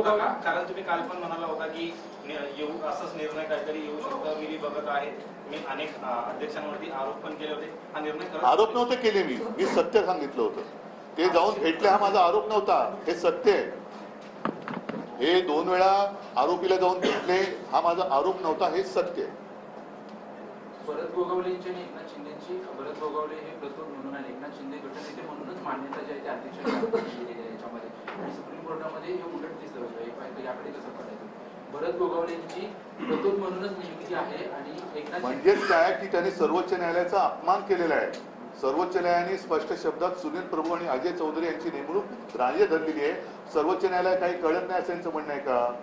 होता का? कारण तुम्ही काल पण म्हणाला होता की येऊ असाच निर्णय काहीतरी येऊ शकतो, मी बघत आहे. मी अनेक अध्यक्षांवरती आरोप पण केले होते. हा निर्णय आरोप नव्हते केले, मी सत्य सांगितलं होतं. ते जाऊन भेटले हा माझा आरोप नव्हता, हे सत्य आहे. हे 2 वेळा आरोपीला जाऊन भेटले हा माझा आरोप नव्हता, हे सत्य आहे. भरत गोगावलेंची आणि एकनाथ शिंदेची, भरत गोगावले हे प्रतोद म्हणून आणि एकनाथ शिंदे गटनेते म्हणूनच मान्यता जी आहे ते अध्यक्षांनी याच्यामध्ये आणि सुप्रीम कोर्टामध्ये हे उलट दिसलं होतं. याकडे कसं पडायचं? भरत गोगावलेंची प्रतोद म्हणूनच नियुक्ती आहे आणि एकनाथ म्हणजेच काय की त्यांनी सर्वोच्च न्यायालयाचा अपमान केलेला आहे. सर्वोच्च न्यायालयाने स्पष्ट शब्दात सुनील प्रभू आणि अजय चौधरी यांची नेमणूक ग्राह्य धरलेली आहे. सर्वोच्च न्यायालय काही कळत नाही असं यांचं म्हणणं आहे का?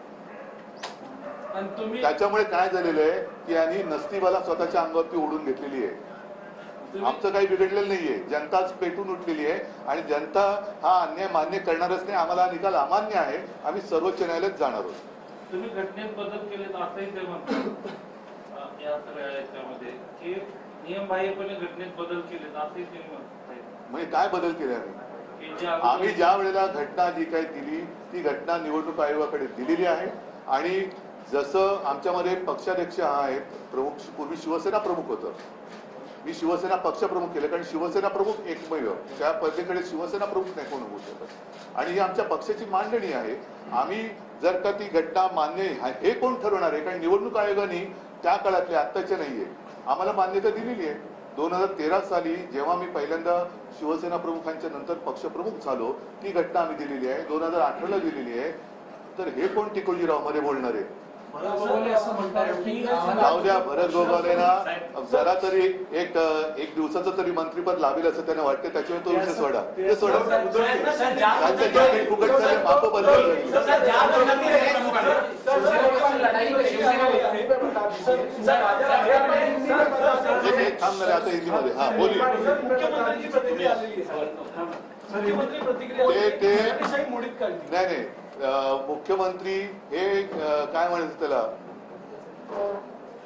त्याच्यामुळे काय झालेलं आहे की यांनी नसतीबाला स्वतःच्या अंगावरती ओढून घेतलेली आहे. आमचं काही बिघडलेलं नाहीये, जनताच पेटून उठलेली आहे आणि जनता हा अन्याय मान्य करणारच नाही. आम्हाला हा निकाल अमान्य आहे, आम्ही सर्वोच्च न्यायालयात जाणार आहोत. तुम्ही घटनेत बदल केले असंही ते म्हणतात या सगळ्या याच्यामध्ये की नियमबाह्यपणे घटनेत बदल केले असंही ते म्हणतात. म्हणजे काय बदल केले आम्ही ज्या वेळेला घटना जी काही दिली ती घटना निवडणूक आयोगाकडे दिलेली आहे आणि जसं आमच्यामध्ये पक्षाध्यक्ष आहेत, प्रमुख पूर्वी शिवसेना प्रमुख होतं, मी शिवसेना पक्षप्रमुख केलं कारण शिवसेना प्रमुख एकमेव, त्या पद्धतीकडे शिवसेना प्रमुख नाही कोण होऊ शकत आणि ही आमच्या पक्षाची मांडणी आहे. आम्ही जर का ती घटना मान्य हे कोण ठरवणार आहे? कारण निवडणूक आयोगाने त्या काळातले आत्ताचे नाहीये आम्हाला मान्यता दिलेली आहे. 2013 साली जेव्हा मी पहिल्यांदा शिवसेना प्रमुखांच्या नंतर पक्षप्रमुख झालो ती घटना आम्ही दिलेली आहे. 2018 ला दिलेली आहे. तर हे कोण टिकोजीराव मध्ये बोलणार आहे? जाऊ द्या, भरत गोगावलेला जरा तरी एक दिवसाचं तरी मंत्रीपद लावेल असं त्यांना वाटते, त्याच्यामुळे तो विषय सोडा, ते सोडा. फुकट झाले माप बदल थांबणार आता हिंदीमध्ये. हा बोलूया. नाही नाही, मुख्यमंत्री हे काय म्हणायचं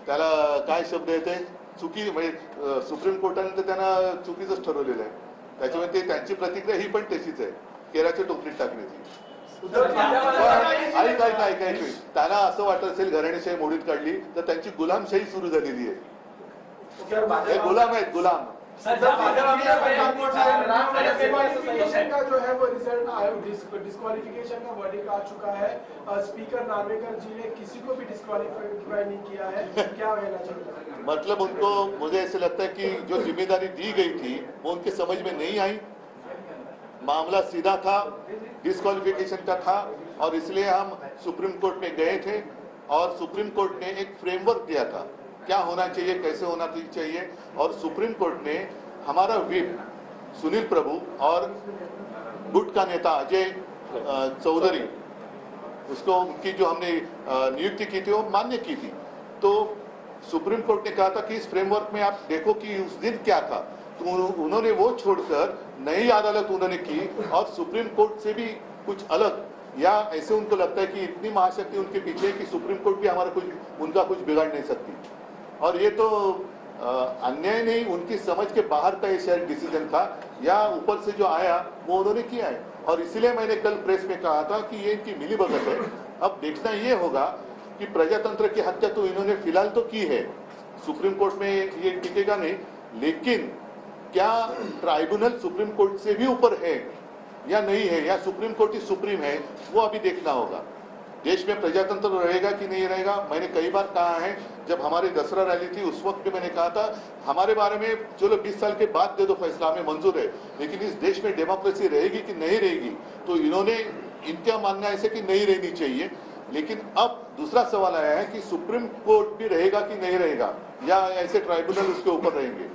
त्याला काय शब्द येते चुकी, म्हणजे सुप्रीम कोर्टाने तर त्यांना चुकीचंच ठरवलेलं आहे. त्याच्यामुळे ते त्यांची प्रतिक्रिया ही पण तशीच आहे, केराच्या टोपलीत टाकण्याची. काय त्यांना असं वाटत असेल घराणेशाही मोडीत काढली तर त्यांची गुलामशाही सुरू झालेली आहे. हे गुलाम आहेत, गुलाम. का जो है वो रिजल्ट डिस्क्वालिफिकेशन का वर्डिक्ट आ चुका है. स्पीकर नार्वेकर जी ने किसी को भी डिस्क्वालिफाई नहीं किया है. क्या कहना चाहिए? मतलब उनको, मुझे ऐसे लगता है कि जो जिम्मेदारी दी गई थी वो उनके समझ में नहीं आई. मामला सीधा था, डिस्क्वालिफिकेशन का था और इसलिए हम सुप्रीम कोर्ट में गए थे और सुप्रीम कोर्ट ने एक फ्रेमवर्क दिया था क्या होना चाहिए, कैसे होना चाहिए. और सुप्रीम कोर्ट ने हमारा व्हिप सुनील प्रभु और गुट का नेता अजय चौधरी, उसको उनकी जो हमने नियुक्ति की थी वो मान्य की थी. तो सुप्रीम कोर्ट ने कहा था कि इस फ्रेमवर्क में आप देखो कि उस दिन क्या था. तो उन्होंने वो छोड़कर नई अदालत उन्होंने की और सुप्रीम कोर्ट से भी कुछ अलग, या ऐसे उनको लगता है कि इतनी महाशक्ति उनके पीछे है कि सुप्रीम कोर्ट भी हमारा कुछ उनका कुछ बिगाड़ नहीं सकती. और ये तो अन्याय नहीं, उनकी समझ के बाहर का ये शायद डिसीजन था, या ऊपर से जो आया वो उन्होंने किया है. और इसलिए मैंने कल प्रेस में कहा था कि ये इनकी मिलीभगत है. अब देखना ये होगा कि प्रजातंत्र की हत्या तो इन्होंने फिलहाल तो की है, सुप्रीम कोर्ट में ये टिकेगा नहीं, लेकिन क्या ट्राइब्यूनल सुप्रीम कोर्ट से भी ऊपर है या नहीं है, या सुप्रीम कोर्ट ही सुप्रीम है, वो अभी देखना होगा. देश में प्रजातंत्र रहेगा कि नहीं रहेगा. मैंने कई बार कहा है, जब हमारी दसरा रैली थी उस वक्त भी मैंने कहा था हमारे बारे में चलो 20 साल के बाद दे दो फैसला, हमें मंजूर है, लेकिन इस देश में डेमोक्रेसी रहेगी कि नहीं रहेगी. तो इन्होंने, इनका मानना ऐसे कि नहीं रहनी चाहिए. लेकिन अब दूसरा सवाल आया है कि सुप्रीम कोर्ट भी रहेगा कि नहीं रहेगा, या ऐसे ट्राइब्यूनल उसके ऊपर रहेंगे.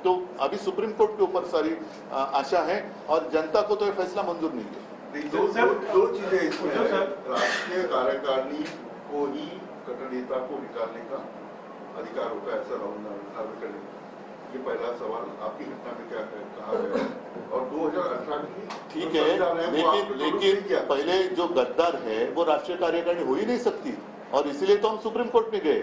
तो अभी सुप्रीम कोर्ट के ऊपर सारी आशा है और जनता को तो ये फैसला मंजूर नहीं है. दो चीजें इसमें है. राष्ट्रीय कार्यकारिणी को ही कट्टर नेता को निकालने का अधिकार होता है, ऐसा राहुल करने. ये पहला सवाल आपकी घटना में क्या कहा गया. और 2018 की ठीक है, लेकिन पहले जो गद्दार है वो राष्ट्रीय कार्यकारिणी हो ही नहीं सकती और इसीलिए तो हम सुप्रीम कोर्ट में गए.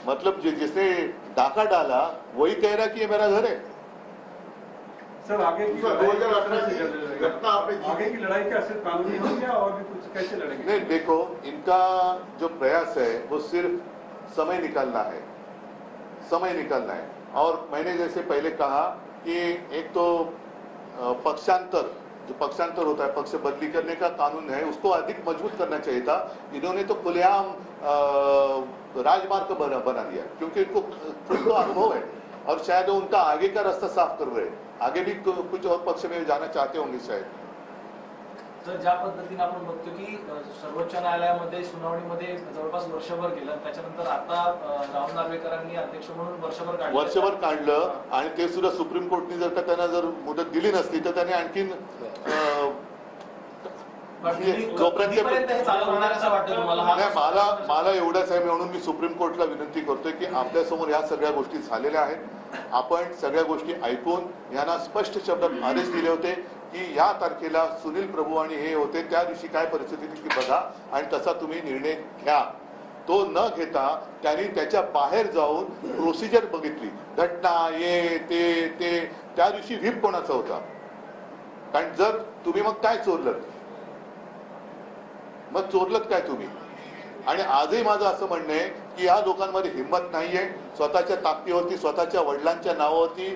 मतलब जिसने डाका डाला वही कह रहा कि ये मेरा घर है. सर आगे 2018 घटना आपने आगे की लड़ाई क्या सिर्फ कानूनी होगी या और भी कुछ कैसे लड़ेंगे? नहीं, देखो, इनका जो प्रयास है वो सिर्फ समय निकालना है, समय निकालना है। और मैंने जैसे पहले कहा कि एक तो पक्षांतर, जो पक्षांतर होता है, पक्ष बदली करने का कानून है, उसको अधिक मजबूत करना चाहिए था। इन्होंने तो खुलेआम राजमार्ग बना दिया, क्योंकि इनको खुद को अनुभव है और शायद उनका आगे का रास्ता साफ कर रहे हैं। आगे भी कुछ और पक्ष में जाना चाहते होंगे शायद। तर ज्या पद्धतीने आपण बघतो की सर्वोच्च न्यायालयामध्ये सुनावणीमध्ये जवळपास वर्षभर गेलं, त्याच्यानंतर आता राहुल नार्वेकरांनी अध्यक्ष म्हणून वर्षभर काढलं आणि ते सुद्धा सुप्रीम कोर्टने जर का त्यांना जर मुदत दिली नसती तर त्याने आणखीन जोपर्यंत हे चालू होणार असं वाटतं तुम्हाला? मला एवढंच आहे, म्हणून मी सुप्रीम कोर्टला विनंती करतोय की आपल्यासमोर या सगळ्या गोष्टी झालेल्या आहेत, आपण सगळ्या गोष्टी ऐकून यांना स्पष्ट शब्दात आदेश दिले होते की या तारखेला सुनील प्रभू आणि हे होते, त्या दिवशी काय परिस्थिती ती बघा आणि तसा तुम्ही निर्णय घ्या। तो न घेता त्यांनी त्याच्या बाहेर जाऊन प्रोसिजर बघितली, घटना ये ते त्या दिवशी व्हीप कोणाचा होता? कारण जर तुम्ही मग काय चोरलत काय तुम्ही? आणि आजही माझं असं म्हणणं आहे की या लोकांमध्ये हिंमत नाहीये, स्वतःच्या ताकदीवरती, स्वतःच्या वडिलांच्या नावावरती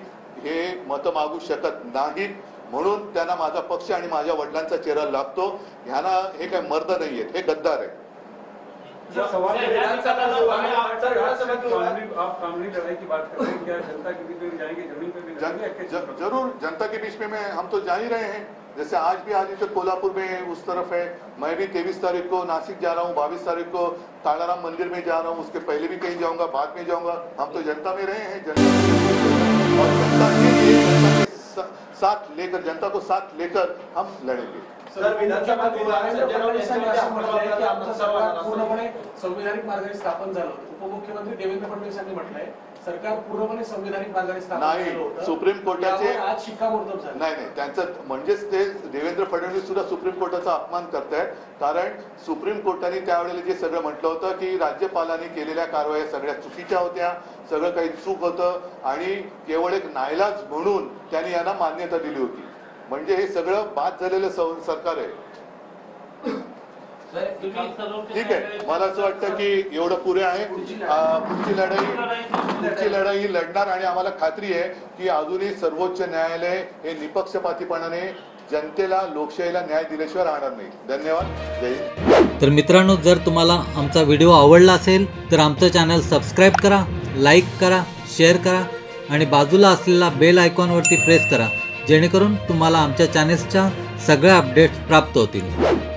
हे मत मागू शकत नाहीत, म्हणून त्यांना माझा पक्ष आणि माझ्या वडिलांचा चेहरा लागतो। ह्यांना हे काय मर्द नाहीयेत, हे गद्दार आहे। सवाल आप कानूनी लड़ाई की बात कर रहे हैं, क्या जनता के बीच में जाएंगे, जमीन पे भी जाएंगे? जरूर, जनता के बीच में हम तो जा ही रहे हैं। जैसे आज भी तो कोल्हापुर में उस तरफ है, मैं भी 23 तारीख को नासिक जा रहा हूँ, 22 तारीख को कालाराम मंदिर में जा रहा हूँ, उसके पहले भी कहीं जाऊंगा, बाद में जाऊंगा। हम तो जनता में रहे हैं, जनता और जनता के लिए, जनता के साथ लेकर, जनता को साथ लेकर हम लड़ेंगे। सर, विधानसभा पूर्णपणे संविधानिक मार्गाने स्थापन झालं होतं। उपमुख्यमंत्री देवेंद्र फडणवीस यांनी म्हटलंय सरकार पूर्णपणे संविधानिक मार्गाने स्थापन झालं होतं। सुप्रीम कोर्टाचे आज शिक्कामोर्तब झालं नाही, त्यांचं म्हणजेच ते देवेंद्र फडणवीस सुद्धा सुप्रीम कोर्टाचा अपमान करतायत। कारण सुप्रीम कोर्टाने त्यावेळेला जे सगळं म्हटलं होतं की राज्यपालांनी केलेल्या कारवाया सगळ्या चुकीच्या होत्या, सगळं काही चूक होतं आणि केवळ एक नाईलाज म्हणून त्यांनी यांना मान्यता दिली होती। म्हणजे हे सगळं बाद झालेलं सरकार आहे। ठीक आहे, मला असं वाटतं की एवढं पुरे आहे। पुढची लढाई लढणार आणि आम्हाला खात्री आहे की अजूनही सर्वोच्च न्यायालय हे निपक्षपातीपणाने जनतेला, लोकशाहीला न्याय दिल्याशिवाय राहणार नाही। धन्यवाद, जय हिंद। तर मित्रांनो, जर तुम्हाला आमचा व्हिडिओ आवडला असेल तर आमचं चॅनल सबस्क्राईब करा, लाईक करा, शेअर करा आणि बाजूला असलेला बेल आयकॉनवरती प्रेस करा, जेणेकरून तुम्हाला आमच्या चॅनेल्सच्या सगळ्या अपडेट्स प्राप्त होतील।